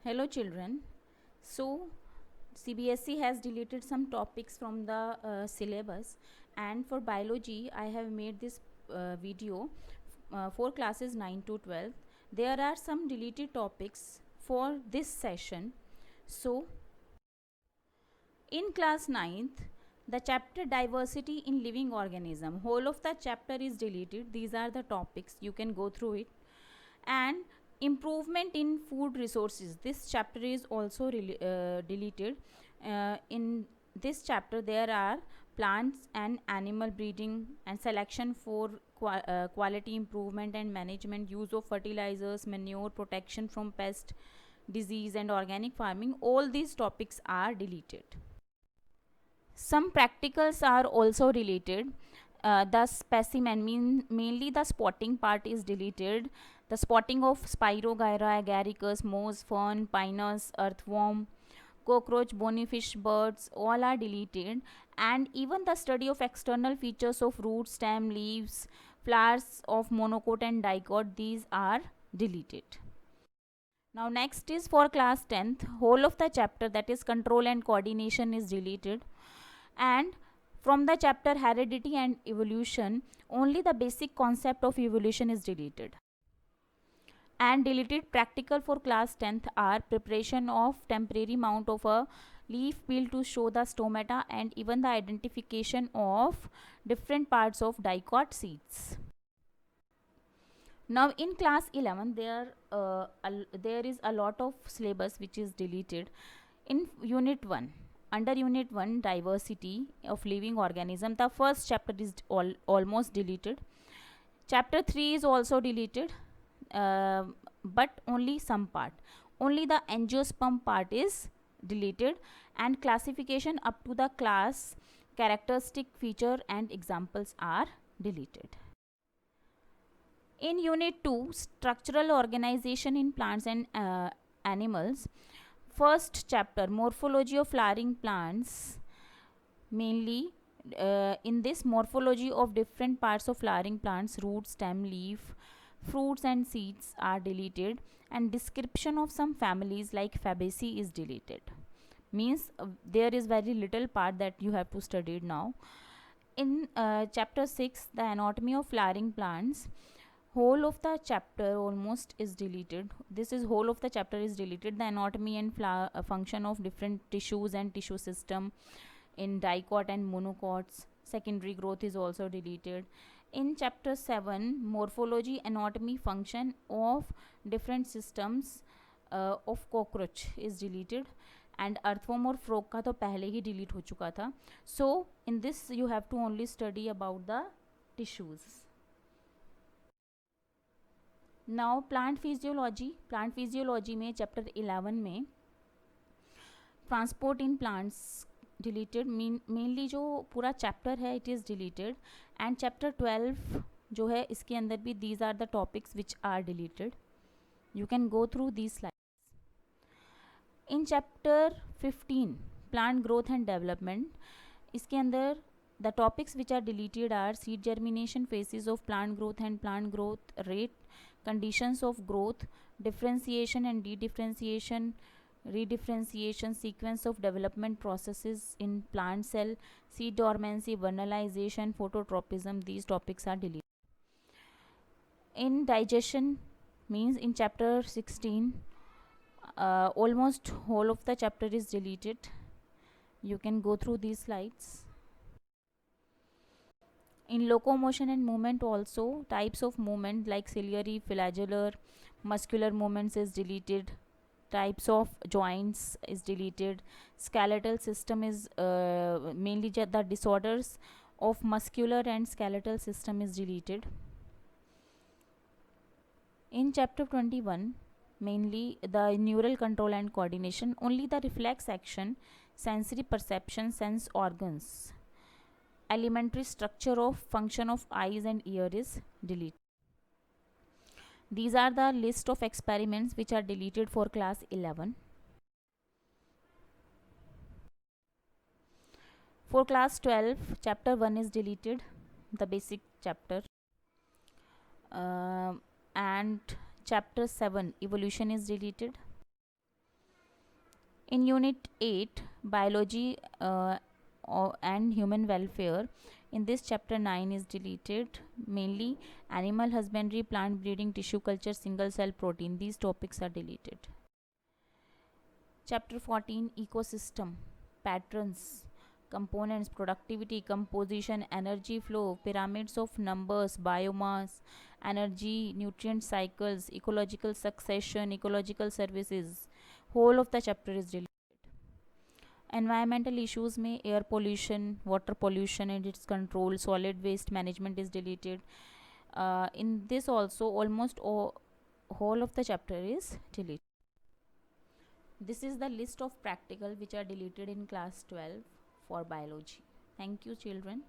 Hello children. So CBSE has deleted some topics from the syllabus, and for biology I have made this video for classes 9 to 12. There are some deleted topics for this session. So in class 9th, the chapter diversity in living organism, whole of the chapter is deleted. These are the topics, you can go through it. And improvement in food resources, this chapter is also deleted. In this chapter there are plants and animal breeding and selection for quality improvement and management, use of fertilizers, manure, protection from pest, disease and organic farming. All these topics are deleted. Some practicals are also deleted. The specimen, mainly the spotting part, is deleted. The spotting of Spirogyra, agaricus, moss, fern, pinus, earthworm, cockroach, bonyfish, birds, all are deleted. And even the study of external features of root, stem, leaves, flowers of monocot and dicot, these are deleted. Now next is for class 10th, whole of the chapter, that is control and coordination, is deleted. And from the chapter heredity and evolution, only the basic concept of evolution is deleted. And deleted practical for class 10th are preparation of temporary mount of a leaf peel to show the stomata, and even the identification of different parts of dicot seeds. Now in class 11 there is a lot of syllabus which is deleted. In unit 1, under unit 1 diversity of living organism, the first chapter is almost deleted. Chapter 3 is also deleted, but only some part, only the angiosperm part is deleted, and classification up to the class, characteristic, feature and examples are deleted. In unit 2, structural organization in plants and animals, first chapter, morphology of flowering plants, mainly in this morphology of different parts of flowering plants, root, stem, leaf, fruits and seeds are deleted, and description of some families like Fabaceae is deleted. Means there is very little part that you have to study now. In chapter 6, the anatomy of flowering plants, whole of the chapter almost is deleted. This is whole of the chapter is deleted. The anatomy and function of different tissues and tissue system in dicot and monocots. Secondary growth is also deleted. In chapter 7, morphology, anatomy, function of different systems of cockroach is deleted. And earthworm और frog का तो पहले ही delete हो चुका था. So in this you have to only study about the tissues. Now plant physiology में chapter 11 में transport in plants deleted, mainly जो पूरा चैप्टर है it is deleted. And chapter 12 जो है इसके अंदर भी these are the topics which are deleted. You can go through these slides. In chapter 15 plant growth and development, इसके अंदर the topics which are deleted are seed germination, phases of plant growth and plant growth rate, conditions of growth, differentiation and redifferentiation, sequence of development processes in plant cell, seed dormancy, vernalization, phototropism. These topics are deleted. In digestion, means in chapter 16 almost whole of the chapter is deleted. You can go through these slides. In locomotion and movement also, types of movement like ciliary, flagellar, muscular movements is deleted. Types of joints is deleted. Skeletal system is mainly the disorders of muscular and skeletal system is deleted. In chapter 21, mainly the neural control and coordination, only the reflex action, sensory perception, sense organs, elementary structure of function of eyes and ear is deleted. These are the list of experiments which are deleted for class 11. For class 12, chapter 1 is deleted, the basic chapter. And chapter 7, evolution, is deleted. In Unit 8, Biology and Human Welfare, in this chapter 9 is deleted, mainly animal husbandry, plant breeding, tissue culture, single cell protein. These topics are deleted. Chapter 14, Ecosystem, patterns, components, productivity, composition, energy flow, pyramids of numbers, biomass, energy, nutrient cycles, ecological succession, ecological services. Whole of the chapter is deleted. Environmental issues में air pollution, water pollution and its control, solid waste management is deleted. In this also almost whole of the chapter is deleted. This is the list of practical which are deleted in class 12 for biology. Thank you children.